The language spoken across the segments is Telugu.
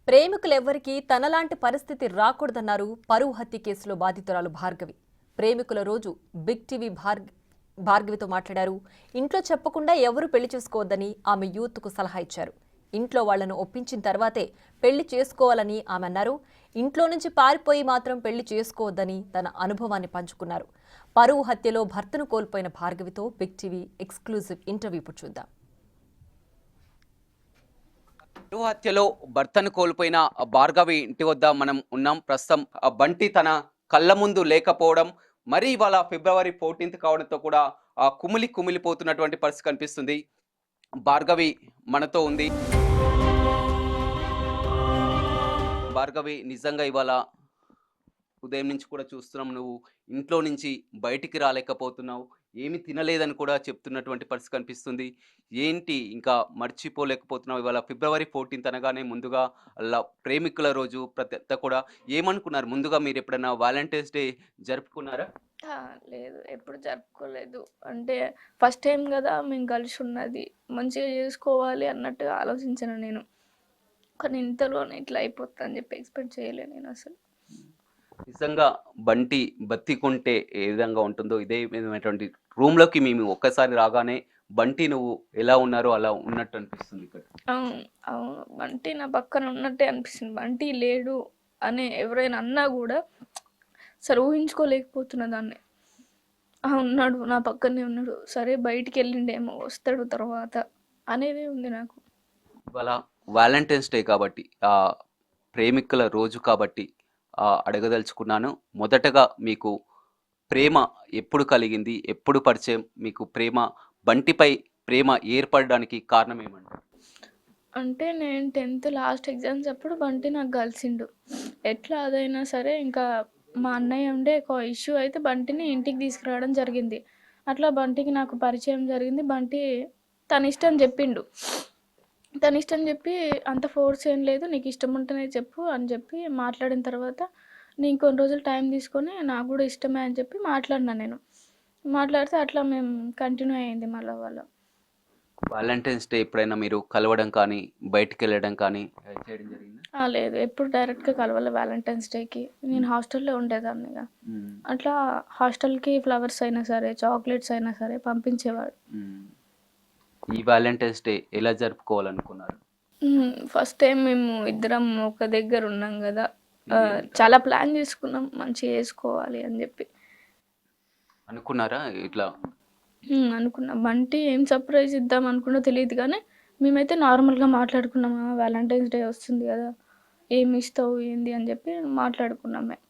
ప్రేమికులెవ్వరికీ తనలాంటి పరిస్థితి రాకూడదన్నారు పరువు హత్య కేసులో బాధితురాలు భార్గవి. ప్రేమికుల రోజు బిగ్ టీవీ భార్గవితో మాట్లాడారు. ఇంట్లో చెప్పకుండా ఎవరు పెళ్లి చేసుకోవద్దని ఆమె యూత్కు సలహా ఇచ్చారు. ఇంట్లో వాళ్లను ఒప్పించిన తర్వాతే పెళ్లి చేసుకోవాలని ఆమె అన్నారు. ఇంట్లో నుంచి పారిపోయి మాత్రం పెళ్లి చేసుకోవద్దని తన అనుభవాన్ని పంచుకున్నారు. పరువు హత్యలో భర్తను కోల్పోయిన భార్గవితో బిగ్ టీవీ ఎక్స్క్లూజివ్ ఇంటర్వ్యూ ఇప్పుడు చూద్దాం. పరువు హత్యలో భర్తను కోల్పోయిన భార్గవి ఇంటి వద్ద మనం ఉన్నాం. ప్రస్తుతం బంటి తన కళ్ళ ముందు లేకపోవడం, మరి ఇవాళ ఫిబ్రవరి 14th కావడంతో కూడా కుమిలిపోతున్నటువంటి పరిస్థితి కనిపిస్తుంది. భార్గవి మనతో ఉంది. భార్గవి, నిజంగా ఇవాళ ఉదయం నుంచి కూడా చూస్తున్నాం, నువ్వు ఇంట్లో నుంచి బయటికి రాలేకపోతున్నావు, ఏమి తినలేదని కూడా చెప్తున్నటువంటి పరిస్థితి కనిపిస్తుంది. ఏంటి ఇంకా మర్చిపోలేకపోతున్నావు? ఇవాళ ఫిబ్రవరి 14th అనగానే ముందుగా ప్రేమికుల రోజు ప్రతి కూడా ఏమనుకున్నారు? ముందుగా మీరు ఎప్పుడైనా వ్యాలంటైన్స్ డే జరుపుకున్నారా? లేదు, ఎప్పుడు జరుపుకోలేదు. అంటే ఫస్ట్ టైం కదా మేము కలిసి ఉన్నది, మంచిగా చేసుకోవాలి అన్నట్టుగా ఆలోచించాను నేను. కానీ ఇంతలోనే ఇట్లా అయిపోతా అని చెప్పి ఎక్స్పెక్ట్ చేయలేదు నేను అసలు. నిజంగా బంటి బతికుంటే ఏ విధంగా ఉంటుందో, ఇదే విధమైనటువంటి రూమ్లోకి మేము ఒక్కసారి రాగానే బంటి నువ్వు ఎలా ఉన్నారో అలా ఉన్నట్టు అనిపిస్తుంది ఇక్కడ. అవును, బంటి నా పక్కన ఉన్నట్టే అనిపిస్తుంది. బంటి లేడు అని ఎవరైనా అన్నా కూడా సరే ఊహించుకోలేకపోతున్నా దాన్ని. ఉన్నాడు, నా పక్కనే ఉన్నాడు, సరే బయటికి వెళ్ళిండేమో, వస్తాడు తర్వాత అనేది ఉంది నాకు. ఇవాళ వ్యాలంటైన్స్ డే కాబట్టి, ప్రేమికుల రోజు కాబట్టి అడగదలుచుకున్నాను. మొదటగా మీకు ప్రేమ ఎప్పుడు కలిగింది? ఎప్పుడు పరిచయం? మీకు బంటిపై ప్రేమ ఏర్పడడానికి కారణం ఏమంటారు? అంటే నేను 10th లాస్ట్ ఎగ్జామ్స్ అప్పుడు బంటి నాకు కలిసిండు. ఎట్లా అదైనా సరే ఇంకా మా అన్నయ్య ఉండే ఒక ఇష్యూ అయితే బంటిని ఇంటికి తీసుకురావడం జరిగింది. అట్లా బంటికి నాకు పరిచయం జరిగింది. బంటి తన ఇష్టం చెప్పిండు. తన ఇష్టం చెప్పి అంత ఫోర్స్ ఏం లేదు, నీకు ఇష్టం ఉంటేనే చెప్పు అని చెప్పి మాట్లాడిన తర్వాత నేను కొన్ని రోజులు టైం తీసుకొని నాకు కూడా ఇష్టమే అని చెప్పి మాట్లాడినా. నేను మాట్లాడితే అట్లా మేము కంటిన్యూ అయ్యింది మళ్ళీ వాళ్ళు. వ్యాలంటైన్స్ డే ఎప్పుడైనా మీరు కలవడం కానీ బయటికి వెళ్ళడం కానీ చేయడం జరిగిందా? లేదు, ఎప్పుడు డైరెక్ట్గా కలవాలి. వ్యాలంటైన్స్ డేకి నేను హాస్టల్లో ఉండేదాన్ని. అట్లా హాస్టల్కి ఫ్లవర్స్ అయినా సరే, చాక్లెట్స్ అయినా సరే పంపించేవాడు. ఈ వ్యాలంటైన్స్ డే ఎలా జరుపుకోవాలనుకున్నారు? ఫస్ట్ టైం మేము ఇద్దరం ఒక దగ్గర ఉన్నాం కదా, చాలా ప్లాన్ చేసుకున్నాం మంచిగా చేసుకోవాలి అని చెప్పి. అనుకున్నారా ఇట్లా? అనుకున్నా. బంటి ఏం సర్ప్రైజ్ ఇద్దాం అనుకున్నా తెలియదు, కానీ మేమైతే నార్మల్గా మాట్లాడుకున్నాము. వ్యాలంటైన్స్ డే వస్తుంది కదా, ఏమి ఇస్తావు ఏంది అని చెప్పి మాట్లాడుకున్నాం మేము.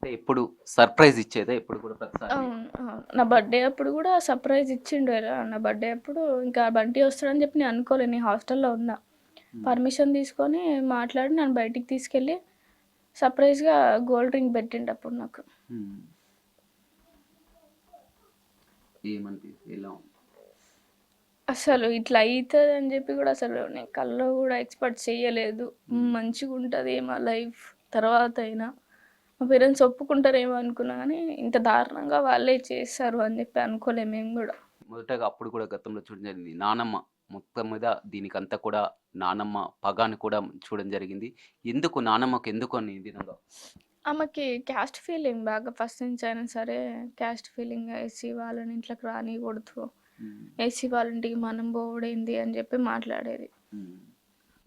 ఎప్పుడు సర్ప్రైజ్ ఇచ్చేదా? ఎప్పుడు కూడా ప్రతిసారి? నా బర్త్డే అప్పుడు కూడా సర్ప్రైజ్ ఇచ్చిండు. నా బర్త్డే అప్పుడు ఇంకా బంటి వస్తాడని చెప్పి నేను అనుకోలేదు. నేను హాస్టల్లో ఉన్నా. పర్మిషన్ తీసుకొని మాట్లాడి నన్ను బయటికి తీసుకెళ్ళి సర్ప్రైజ్గా గోల్డ్ రింగ్ పెట్టిండు అప్పుడు నాకు. అసలు ఇట్లా అవుతుంది అని చెప్పి కూడా అసలు నేను కల్లో కూడా ఎక్స్పెక్ట్ చేయలేదు. మంచిగా ఉంటుంది మా లైఫ్ తర్వాత అయినా, మా పేరెంట్స్ ఒప్పుకుంటారేమో అనుకున్నా, కానీ ఇంత దారుణంగా వాళ్ళే చేస్తారు అని చెప్పి అనుకోలేము మేము కూడా. మొదటగా అప్పుడు కూడా గతంలో చూడడం జరిగింది, నానమ్మ మొత్తం మీద దీనికంతా కూడా నానమ్మ పగాని కూడా చూడడం జరిగింది. ఎందుకు నానమ్మకు ఎందుకు అని విధంగా? ఆమెకి క్యాస్ట్ ఫీలింగ్ బాగా ఫస్ట్ నుంచి అయినా సరే, క్యాస్ట్ ఫీలింగ్. ఎస్సీ వాళ్ళని ఇంట్లోకి రానికూడదు, ఎస్సీ వాళ్ళ ఇంటికి మనం పోవడేంది అని చెప్పి మాట్లాడేది.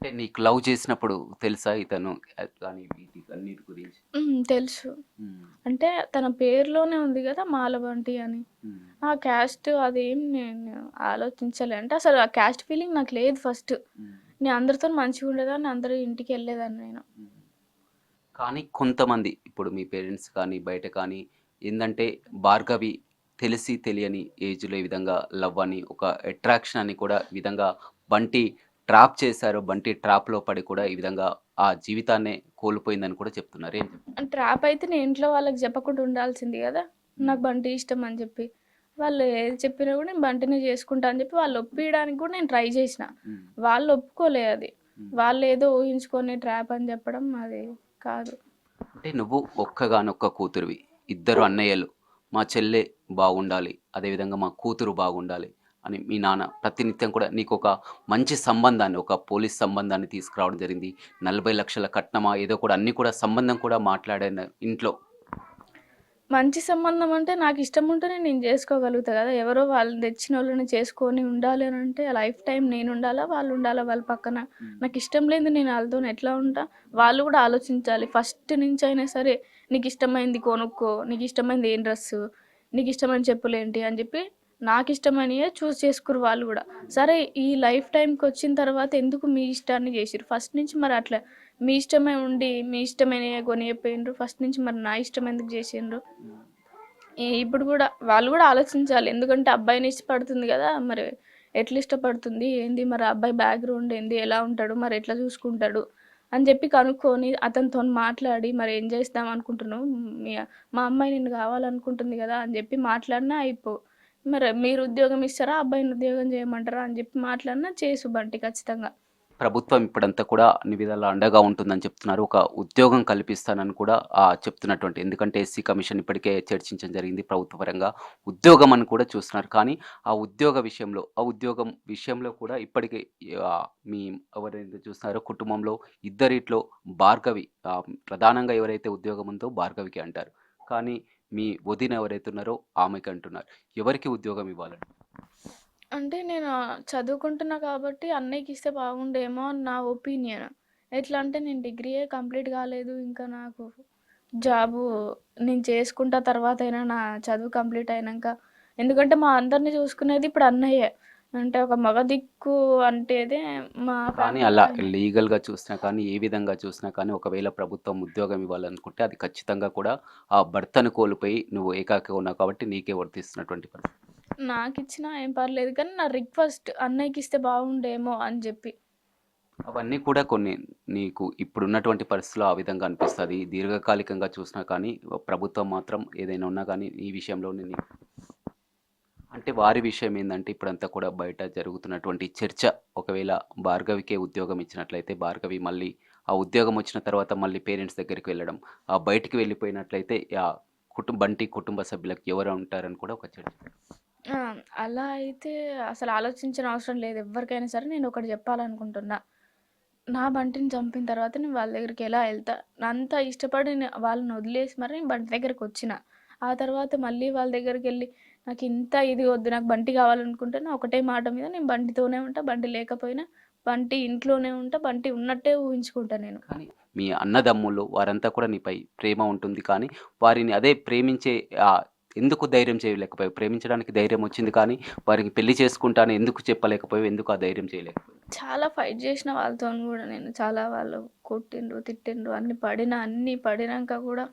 అంటే నీకు లవ్ చేసినప్పుడు తెలుసా ఇతను అన్నిటి గురించి? తెలుసు. అంటే తన పేరులోనే ఉంది కదా మాలబంటి అని. ఆ క్యాస్ట్ అదేం నేను ఆలోచించలే. అంటే అసలు ఆ క్యాస్ట్ ఫీలింగ్ నాకు లేదు ఫస్ట్. నేను అందరితో మంచిగా ఉండేదాన్ని, అందరి ఇంటికి వెళ్ళేదాన్ని నేను. కానీ కొంతమంది ఇప్పుడు మీ పేరెంట్స్ కానీ బయట కానీ ఏంటంటే భార్గవి తెలిసి తెలియని ఏజ్లో ఈ విధంగా లవ్ అని, ఒక అట్రాక్షన్ అని కూడా ఈ విధంగా బంటి ట్రాప్ చేశారు, బంటి ట్రాప్లో పడి కూడా ఈ విధంగా ఆ జీవితాన్నే కోల్పోయిందని కూడా చెప్తున్నారు. ఏం చెప్తున్నారు? ట్రాప్ అయితే నేను ఇంట్లో వాళ్ళకి చెప్పకుండా ఉండాల్సింది కదా, నాకు బంటి ఇష్టం అని చెప్పి. వాళ్ళు ఏది చెప్పినా కూడా నేను బంటిని చేసుకుంటా అని చెప్పి వాళ్ళు ఒప్పించడానికి కూడా నేను ట్రై చేసిన. వాళ్ళు ఒప్పుకోలే. అది వాళ్ళు ఏదో ఊహించుకొని ట్రాప్ అని చెప్పడం అది కాదు. అంటే నువ్వు ఒక్కగానొక్క కూతురువి, ఇద్దరు అన్నయ్యలు, మా చెల్లె బాగుండాలి, అదేవిధంగా మా కూతురు బాగుండాలి అని మీ నాన్న ప్రతినిత్యం కూడా నీకు ఒక మంచి సంబంధాన్ని, ఒక పోలీస్ సంబంధాన్ని తీసుకురావడం జరిగింది. 40,00,000 కట్నమా ఏదో కూడా అన్నీ కూడా సంబంధం కూడా మాట్లాడాను ఇంట్లో. మంచి సంబంధం అంటే నాకిష్టం ఉంటేనే నేను చేసుకోగలుగుతా గదా! ఎవరో వాళ్ళు తెచ్చినోళ్ళని చేసుకొని ఉండాలి అనంటే లైఫ్ టైమ్ నేనుండాలా? వాళ్ళుండాలా వాళ్ళ పక్కన? నాకిష్టం లేనిది నేను ఆళ్ళతోని ఎట్లా ఉంటా? వాళ్ళు గూడా ఆలోచించాలి. ఫస్ట్ నుంచైనా సరే నీకిష్టమైంది కొనుక్కో, నీకిష్టమైంది ఏం డ్రెస్సు, నీకిష్టమైన చెప్పులేంటి అని జెప్పి నాకిష్టమైనయే చూజ్ చేసుకుర్రు వాళ్ళు గూడా. సరే ఈ లైఫ్ టైమ్‌కొచ్చిన తర్వాత ఎందుకు మీ ఇష్టాన్ని జేసిర్రు? ఫస్ట్ నుంచి మరి అట్లా మీ ఇష్టమే ఉండి, మీ ఇష్టమైనయే కొనియకపోయిండ్రు. ఫస్ట్ నుంచి మరి నా ఇష్టం ఎందుకు జేసిండ్రు? ఇప్పుడు గూడా వాళ్ళు గూడా ఆలోచించాలి. ఎందుకంటే అబ్బాయిని ఇష్టపడుతుంది గదా! మరి ఎట్లా ఇష్టపడుతుంది? ఏంది మరి ఆ అబ్బాయి బ్యాక్‌గ్రౌండ్ ఏంది? ఎలా ఉంటాడు? మరి ఎట్లా చూసుకుంటాడు? అని జెప్పి కనుక్కొని అతనితోని మాట్లాడి మరి ఏం చేద్దాం అనుకుంటున్నావు? మీ మా అమ్మాయి నిన్ను కావాలనుకుంటుంది గదా! అని జెప్పి మాట్లాడినా మరి మీరు ఉద్యోగం ఇస్తారా? అబ్బాయిని ఉద్యోగం చేయమంటారా? అని జెప్పి మాట్లాడినా చేసు బంటి ఖచ్చితంగా. ప్రభుత్వం ఇప్పుడంతా కూడా అన్ని విధాలా అండగా ఉంటుందని చెప్తున్నారు. ఒక ఉద్యోగం కల్పిస్తానని కూడా చెప్తున్నటువంటి, ఎందుకంటే ఎస్సీ కమిషన్ ఇప్పటికే చర్చించడం జరిగింది ప్రభుత్వ పరంగా. ఉద్యోగం అని కూడా చూస్తున్నారు. కానీ ఆ ఉద్యోగం విషయంలో కూడా ఇప్పటికే మీ ఎవరైతే చూస్తున్నారో కుటుంబంలో ఇద్దరిట్లో భార్గవి ప్రధానంగా ఎవరైతే ఉద్యోగం ఉందో భార్గవికి అంటారు. కానీ మీ వదిన ఎవరైతే ఉన్నారో ఆమెకి అంటున్నారు. ఎవరికి ఉద్యోగం ఇవ్వాలని? అంటే నేను చదువుకుంటున్నా కాబట్టి అన్నయ్యకిస్తే బాగుండేమో అని నా ఒపీనియన్. ఎట్లా అంటే నేను డిగ్రీయే కంప్లీట్ కాలేదు. ఇంకా నాకు జాబు నేను చేసుకుంటా తర్వాతైనా నా చదువు కంప్లీట్ అయినంక. ఎందుకంటే మా అందరిని చూసుకునేది ఇప్పుడు అన్నయ్యే. అంటే ఒక మగ దిక్కు అంటేదే మా కానీ అలా ఫ్యామిలీలో ఆయనే. లీగల్‌గా చూసినా కానీ, ఏ విధంగా చూసినా కానీ, ఒకవేళ ప్రభుత్వం ఉద్యోగం ఇవ్వాలనుకుంటే అది ఖచ్చితంగా కూడా ఆ భర్తను కోల్పోయి నువ్వు ఏకాకిగా ఉన్నావు కాబట్టి నీకే వర్తిస్తున్నటువంటి పరిస్థితి. నాకిచ్చినా ఏం పర్లేదు కానీ నా రిక్వెస్ట్ అన్నయ్యకిస్తే బాగుండేమో అని చెప్పి. అవన్నీ కూడా కొన్ని నీకు ఇప్పుడున్నటువంటి పరిస్థితిలో ఆ విధంగా అనిపిస్తది. దీర్ఘకాలికంగా చూసినా కానీ ప్రభుత్వం మాత్రం ఏదైనా ఉన్నా కానీ ఈ విషయంలోనే అంటే వారి విషయం ఏందంటే ఇప్పుడంతా కూడా బయట జరుగుతున్నటువంటి చర్చ, ఒకవేళ భార్గవికే ఉద్యోగం ఇచ్చినట్లయితే భార్గవి మళ్ళీ ఆ ఉద్యోగం వచ్చిన తర్వాత మళ్ళీ పేరెంట్స్ దగ్గరికి వెళ్ళడం, బయటికి వెళ్ళిపోయినట్లయితే బంటి కుటుంబ సభ్యులకు ఎవరు ఉంటారని కూడా ఒక చర్చ. ఆ! అలా అయితే అసలు ఆలోచించిన అవసరం లేదు ఎవ్వరికైనా సరే. నేనొకటి జెప్పాలనుకుంటున్నా. నా బంటిని చంపిన తర్వాత నేను వాళ్ళ దగ్గరికి ఎలా ఎళ్తా? అంత ఇష్టపడి వాళ్ళని వదిలేసి మరి నేను బంటి దగ్గరకొచ్చిన. ఆ తర్వాత మళ్ళీ వాళ్ళ దగ్గరికెళ్ళి నాకింత ఇది వద్దు, నాకు బంటి కావాలనుకుంటేనే ఒకటే మాట మీద నేను బంటితోనే ఉంటా. బంటి లేకపోయినా బంటి ఇంట్లోనే ఉంటా. బంటి ఉన్నట్టే ఊహించుకుంటా నేను. కానీ మీ అన్నదమ్ములు వారంతా కూడా నీపై ప్రేమ ఉంటుంది. కానీ వారిని అదే ప్రేమించే ఎందుకు ధైర్యం చేయలేకపోయావు? ప్రేమించడానికి ధైర్యం వచ్చింది కానీ వారికి పెళ్లి చేసుకుంటాను ఎందుకు చెప్పలేకపోయావు? ఎందుకు ఆ ధైర్యం చేయలేకపోయావు? చాలా ఫైట్ జేసిన వాళ్ళతోని గూడా నేను. చాలా వాళ్ళు కొట్టిండ్రు, తిట్టిండ్రు, అన్నీ పడినంక గూడా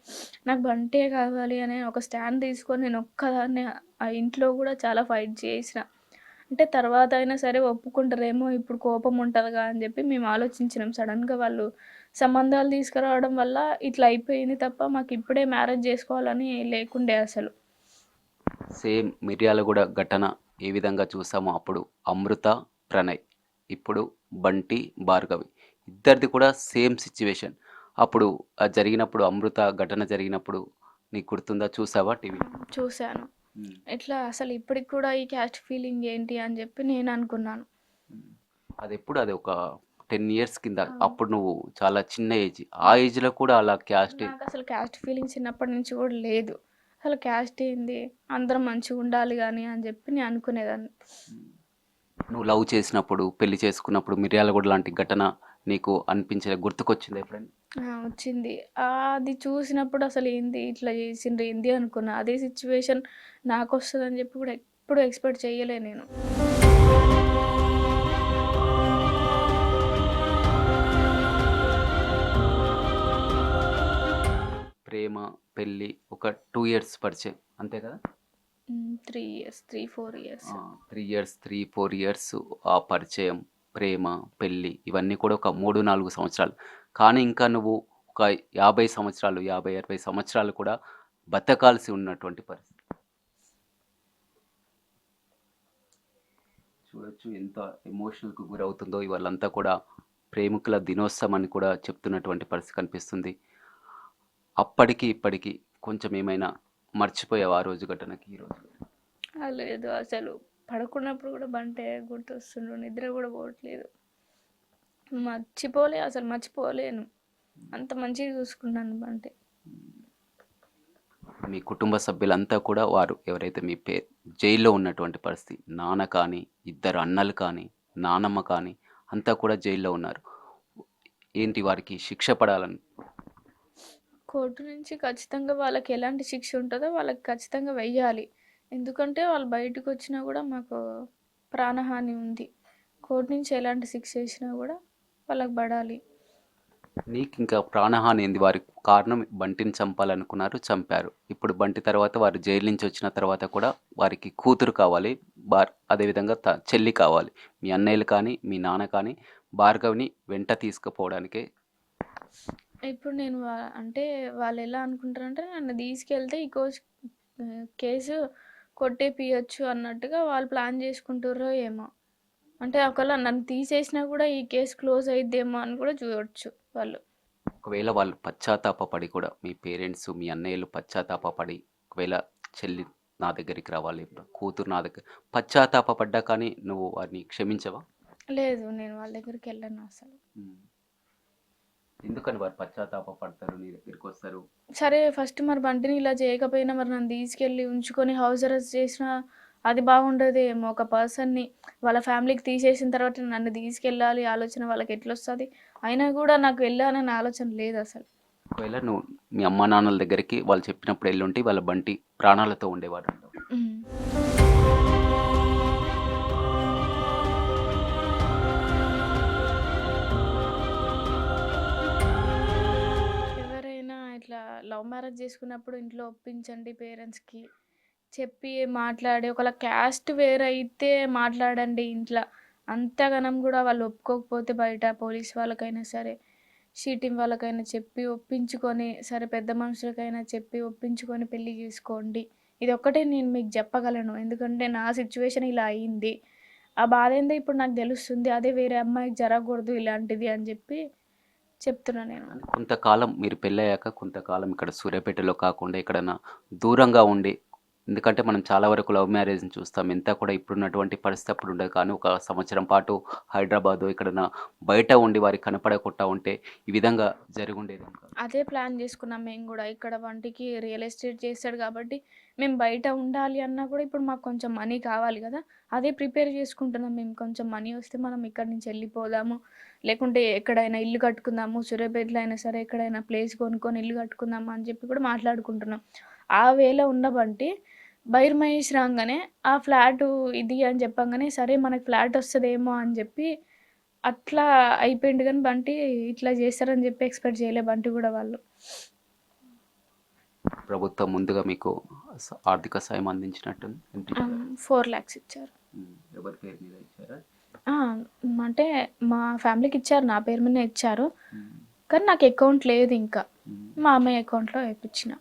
నాకు బంటే కావాలి అని ఒక స్టాండ్ తీసుకొని నేను ఒక్కదాన్నే ఆ ఇంట్లో గూడా చాలా ఫైట్ చేసిన. అంటే తర్వాత అయినా సరే ఒప్పుకుంటారేమో, ఇప్పుడు కోపం ఉంటదిగా అని జెప్పి మేము ఆలోచించినాం. సడెన్‌గా వాళ్ళు సంబంధాలు తీసుకురావడం వల్ల ఇట్లా అయిపోయింది తప్ప మాకిప్పుడే మ్యారేజ్ జేసుకోవాలని లేకుండే అసలు. సేమ్ మిర్యాలగూడ ఘటన ఏ విధంగా చూసామో అప్పుడు అమృత, ప్రణయ్. ఇప్పుడు బంటి, భార్గవి. ఇద్దరిది కూడా సేమ్ సిట్యుయేషన్. అప్పుడు జరిగినప్పుడు అమృత ఘటన జరిగినప్పుడు నీకు గుర్తుందా? చూసావా టీవీ? చూసాను. హ్మ్. ఇట్లా అసలు ఇప్పటికి కూడా ఈ క్యాస్ట్ ఫీలింగ్ ఏంటి అని జెప్పి నేననుకున్నాను. హ్మ్. అది ఒక 10 ఇయర్స్ కింద. అవును. అప్పుడు నువ్వు చాలా చిన్న ఏజ్. ఆ ఏజ్‌లో కూడా అలా క్యాస్ట్ నాకసలు క్యాస్ట్ ఫీలింగ్ చిన్నప్పటి నుంచి గూడా లేదు. అసలు క్యాస్ట్ ఏంది? అందరం మంచిగుండాలి గాని అని జెప్పి నేను అనుకునేదాన్ని. నువ్వు లవ్ చేసినప్పుడు, పెళ్లి చేసుకున్నప్పుడు మిర్యాలగూడ లాంటి ఘటన నీకు గుర్తుకొచ్చిందా ఎప్పుడైనా? వచ్చింది. అది చూసినప్పుడు అసలు ఏంది ఇట్లా జేసిండ్రు ఏంది అనుకున్నా. అదే సిచ్యువేషన్ నాకొస్తదని జెప్పి గూడా ఎప్పుడు ఎక్స్‌పెక్ట్ చేయలే నేను. ప్రేమ, పెళ్లి ఒక 2 ఇయర్స్ పరిచయం. అంతే కదా? 3 ఇయర్స్, 3, 4 ఇయర్స్. 3 ఇయర్స్, 3, 4 ఇయర్స్ ఆ పరిచయం, ప్రేమ, పెళ్లి ఇవన్నీ కూడా ఒక 3, 4 సంవత్సరాలు. కానీ ఇంకా నువ్వు ఒక 50 సంవత్సరాలు, 50, 60 సంవత్సరాలు కూడా బతకాల్సి ఉన్నటువంటి పరిస్థితి. చూడొచ్చు ఎంత ఎమోషనల్‌కు గురవుతుందో. ఇవాళంతా కూడా ప్రేమికుల దినోత్సవం అని కూడా చెప్తున్నటువంటి పరిస్థితి కనిపిస్తుంది. అప్పటికి, ఇప్పటికి కొంచెం ఏమైనా మర్చిపోయావా ఆ రోజు ఘటనకి, ఈ రోజు? లేదు అసలు. పడుకున్నప్పుడు కూడా బంటే గుర్తొస్తుండు, నిద్ర కూడా పోవట్లేదు. మర్చిపోలే, అసలు మర్చిపోలేను. అంత మంచిగా చూసుకున్నాను బంటి. మీ కుటుంబ సభ్యులంతా కూడా వారు ఎవరైతే మీ జైల్లో ఉన్నటువంటి పరిస్థితి, నాన్న కానీ, ఇద్దరు అన్నలు కానీ, నానమ్మ కానీ అంతా కూడా జైల్లో ఉన్నారు. ఏంటి వారికి శిక్ష పడాలని? కోర్టు నుంచి ఖచ్చితంగా వాళ్ళకి ఎలాంటి శిక్ష ఉంటుందో వాళ్ళకి ఖచ్చితంగా వెయ్యాలి. ఎందుకంటే వాళ్ళు బయటకు వచ్చినా కూడా మాకు ప్రాణహాని ఉంది. కోర్టు నుంచి ఎలాంటి శిక్ష వేసినా కూడా వాళ్ళకి పడాలి. నీకు ఇంకా ప్రాణహాని ఏంది? వారి కారణం బంటిని చంపాలనుకున్నారు, చంపారు. ఇప్పుడు బంటి తర్వాత వారు జైలు నుంచి వచ్చిన తర్వాత కూడా వారికి కూతురు కావాలి, అదేవిధంగా చెల్లి కావాలి. మీ అన్నయ్యలు కానీ, మీ నాన్న కానీ భార్గవిని వెంట తీసుకుపోవడానికే. ఇప్పుడు నేను అంటే వాళ్ళు ఎలా అనుకుంటారంటే నన్ను తీసుకెళ్తే ఈ కేసు కొట్టేపియచ్చు అన్నట్టుగా వాళ్ళు ప్లాన్ చేసుకుంటారో ఏమో. అంటే ఒకవేళ నన్ను తీసేసినా కూడా ఈ కేసు క్లోజ్ అయిద్దేమో అని కూడా చూడవచ్చు వాళ్ళు. ఒకవేళ వాళ్ళు పశ్చాత్తాపపడి కూడా, మీ పేరెంట్స్, మీ అన్నయ్యలు పశ్చాత్తాపపడి ఒకవేళ చెల్లి నా దగ్గరికి రావాలి, కూతురు నా దగ్గర పశ్చాత్తాపడ్డా కానీ నువ్వు వారిని క్షమించవా? లేదు, నేను వాళ్ళ దగ్గరికి వెళ్ళను అసలు. ఎందుకని వారు పశ్చాత్తాపడతారు, నీ దగ్గరికి వస్తారు? సరే ఫస్ట్ మరి బంటిని ఇలా చేయకపోయినా మరి నన్ను తీసుకెళ్ళి ఉంచుకొని హౌస్ అరెస్ట్ చేసినా అది బాగుండదేమో. ఒక పర్సన్ని వాళ్ళ ఫ్యామిలీకి తీసేసిన తర్వాత నన్ను తీసుకెళ్ళాలి ఆలోచన వాళ్ళకి ఎట్లొస్తుంది? అయినా కూడా నాకు వెళ్ళానని ఆలోచన లేదు అసలు. ఒకవేళ నువ్వు మీ అమ్మ నాన్నల దగ్గరికి వాళ్ళు చెప్పినప్పుడు వెళ్ళుంటే వాళ్ళ బంటి ప్రాణాలతో ఉండేవాడు అంటావు. ఎవరైనా ఇట్లా లవ్ మ్యారేజ్ చేసుకున్నప్పుడు ఇంట్లో ఒప్పించండి, పేరెంట్స్కి చెప్పి మాట్లాడి, ఒకవేళ క్యాస్ట్ వేరైతే మాట్లాడండి ఇంట్లో. అంతగానం కూడా వాళ్ళు ఒప్పుకోకపోతే బయట పోలీస్ వాళ్ళకైనా సరే, షీటింగ్ వాళ్ళకైనా చెప్పి ఒప్పించుకొని, సరే పెద్ద మనుషులకైనా చెప్పి ఒప్పించుకొని పెళ్లి చేసుకోండి. ఇది ఒక్కటే నేను మీకు చెప్పగలను. ఎందుకంటే నా సిచ్యువేషన్ ఇలా అయ్యింది. ఆ బాధ ఏందో ఇప్పుడు నాకు తెలుస్తుంది. అదే వేరే అమ్మాయికి జరగకూడదు ఇలాంటిది అని చెప్పి చెప్తున్నా నేను. కొంతకాలం మీరు పెళ్ళయ్యాక కొంతకాలం ఇక్కడ సూర్యాపేటలో కాకుండా ఎక్కడైనా దూరంగా ఉండి, ఎందుకంటే మనం చాలా వరకు లవ్ మ్యారేజ్ని చూస్తాం. ఎంత కూడా ఇప్పుడున్నటువంటి పరిస్థితి అప్పుడు ఉండదు. కానీ ఒక సంవత్సరం పాటు హైదరాబాదు ఎక్కడైనా బయట ఉండి వారికి కనపడకుండా ఉంటే ఈ విధంగా జరిగి ఉండేది. అదే ప్లాన్ చేసుకున్నాం మేము కూడా. ఇక్కడ వంటికి రియల్ ఎస్టేట్ చేస్తాడు కాబట్టి మేము బయట ఉండాలి అన్నా కూడా ఇప్పుడు మాకు కొంచెం మనీ కావాలి కదా. అదే ప్రిపేర్ చేసుకుంటున్నాం మేము. కొంచెం మనీ వస్తే మనం ఇక్కడి నుంచి వెళ్ళిపోదాము, లేకుంటే ఎక్కడైనా ఇల్లు కట్టుకుందాము, సూర్యాపేటలో అయినా సరే ఎక్కడైనా ప్లేస్ కొనుక్కొని ఇల్లు కట్టుకుందాము అని చెప్పి కూడా మాట్లాడుకుంటున్నాం. ఆ వేలో ఉన్న బంటి బైర్ మహేష్ రాగానే ఆ ఫ్లాటు ఇది అని చెప్పంగానే సరే మనకి ఫ్లాట్ వస్తుందేమో అని చెప్పి అట్లా అయిపోయింది. కానీ బంటి ఇట్లా చేస్తారని చెప్పి ఎక్స్పెక్ట్ చేయలే బంటి కూడా వాళ్ళు. ప్రభుత్వం ముందుగా మీకు ఆర్థిక సాయం అందించినట్టు 4 lakhs ఇచ్చారు. ఎవరి పేరు మీద ఇచ్చారా? అంటే మా ఫ్యామిలీకి ఇచ్చారు, నా పేరు మీద ఇచ్చారు. కానీ నాకు అకౌంట్ లేదు, ఇంకా మా అమ్మాయి అకౌంట్లో వేయించిన.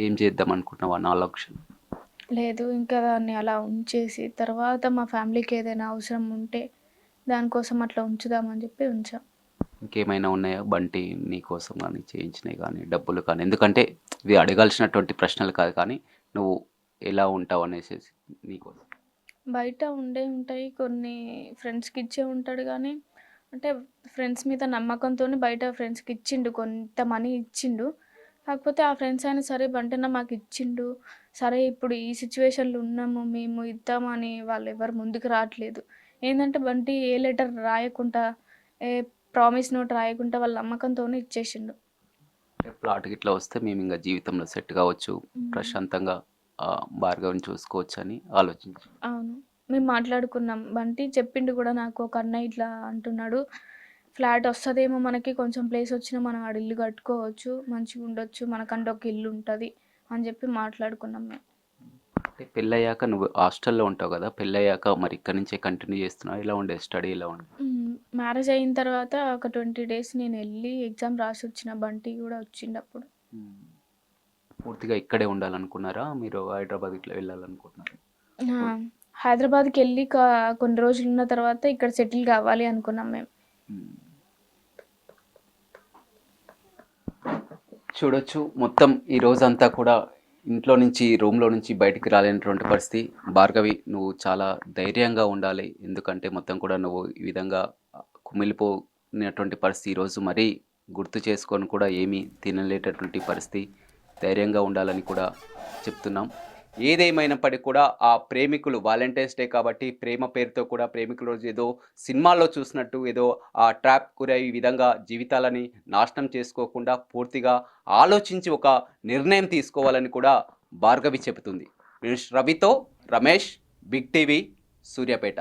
ఏం చేద్దాం అనుకుంటున్నావా 4 లక్షలు? లేదు, ఇంకా దాన్ని అలా ఉంచేసి తర్వాత మా ఫ్యామిలీకి ఏదైనా అవసరం ఉంటే దానికోసం అట్లా ఉంచుదామని చెప్పి ఉంచాం. ఇంకేమైనా ఉన్నాయా బంటి నీకోసం కానీ చేయించినవి కానీ డబ్బులు కానీ? ఎందుకంటే ఇవి అడగాల్సినటువంటి ప్రశ్నలు కాదు, కానీ నువ్వు ఎలా ఉంటావు అనేసి నీకోసం. బయట ఉంటాయి కొన్ని, ఫ్రెండ్స్కి ఇచ్చే ఉంటాడు. కానీ అంటే ఫ్రెండ్స్ మీద నమ్మకంతో బయట ఫ్రెండ్స్కి ఇచ్చిండు, కొంత మనీ ఇచ్చిండు. కాకపోతే ఆ ఫ్రెండ్స్ అయినా సరే బంటన్న మాకు ఇచ్చిండు, సరే ఇప్పుడు ఈ సిచ్యువేషన్లో ఉన్నాము మేము ఇద్దామని వాళ్ళు ఎవరు ముందుకు రావట్లేదు. ఏంటంటే బంటి ఏ లెటర్ రాయకుండా, ఏ ప్రామిస్ నోట్ రాయకుండా వాళ్ళ నమ్మకంతోనే ఇచ్చేసిండు. ప్లాట్కి ఇట్లా వస్తే మేము ఇంకా జీవితంలో సెట్ కావచ్చు, ప్రశాంతంగా భార్గవిని చూసుకోవచ్చు అని ఆలోచించి. అవును, మేము మాట్లాడుకున్నాం. బంటి చెప్పిండు కూడా నాకు, ఒక అన్నయ్య ఇట్లా అంటున్నాడు, ఫ్లాట్ వస్తుందేమో మనకి, కొంచెం ప్లేస్ వచ్చినా మనం ఆడ ఇల్లు కట్టుకోవచ్చు, మంచిగా ఉండొచ్చు, మనకంటే ఒక ఇల్లు ఉంటుంది అని చెప్పి మాట్లాడుకున్నాం మేము. అంటే పెళ్ళయ్యాక నువ్వు హాస్టల్లో ఉంటావు కదా, పెళ్ళయ్యాక మరి ఇక్కడ నుంచే కంటిన్యూ చేస్తున్నావు? ఎలా ఉండే స్టడీ, ఎలా ఉండే? మ్యారేజ్ అయిన తర్వాత ఒక 20 days నేను వెళ్ళి ఎగ్జామ్ రాసి వచ్చిన. బంటి కూడా వచ్చిండు అప్పుడు. పూర్తిగా ఇక్కడే ఉండాలనుకున్నారా మీరు, హైదరాబాద్ ఇట్లా వెళ్ళాలనుకుంటున్నారా? హైదరాబాద్కి వెళ్ళి కొన్ని రోజులు ఉన్న తర్వాత ఇక్కడ సెటిల్ కావాలి అనుకున్నాం మేము. చూడొచ్చు, మొత్తం ఈ రోజంతా కూడా ఇంట్లో నుంచి రూమ్లో నుంచి బయటికి రాలేనటువంటి పరిస్థితి. భార్గవి, నువ్వు చాలా ధైర్యంగా ఉండాలి. ఎందుకంటే మొత్తం కూడా నువ్వు ఈ విధంగా కుమిలిపోయినటువంటి పరిస్థితి ఈరోజు మరీ గుర్తు చేసుకొని కూడా ఏమీ తినలేటటువంటి పరిస్థితి. ధైర్యంగా ఉండాలని కూడా చెప్తున్నాం. ఏదేమైనప్పటికీ కూడా ఆ ప్రేమికులు వాలంటైన్స్ డే కాబట్టి ప్రేమ పేరుతో కూడా ప్రేమికుల రోజు ఏదో సినిమాల్లో చూసినట్టు ఏదో ఆ ట్రాప్ గురై ఈ విధంగా జీవితాలని నాశనం చేసుకోకుండా పూర్తిగా ఆలోచించి ఒక నిర్ణయం తీసుకోవాలని కూడా భార్గవి చెబుతుంది. రవితో రమేష్, బిగ్ టీవీ, సూర్యాపేట.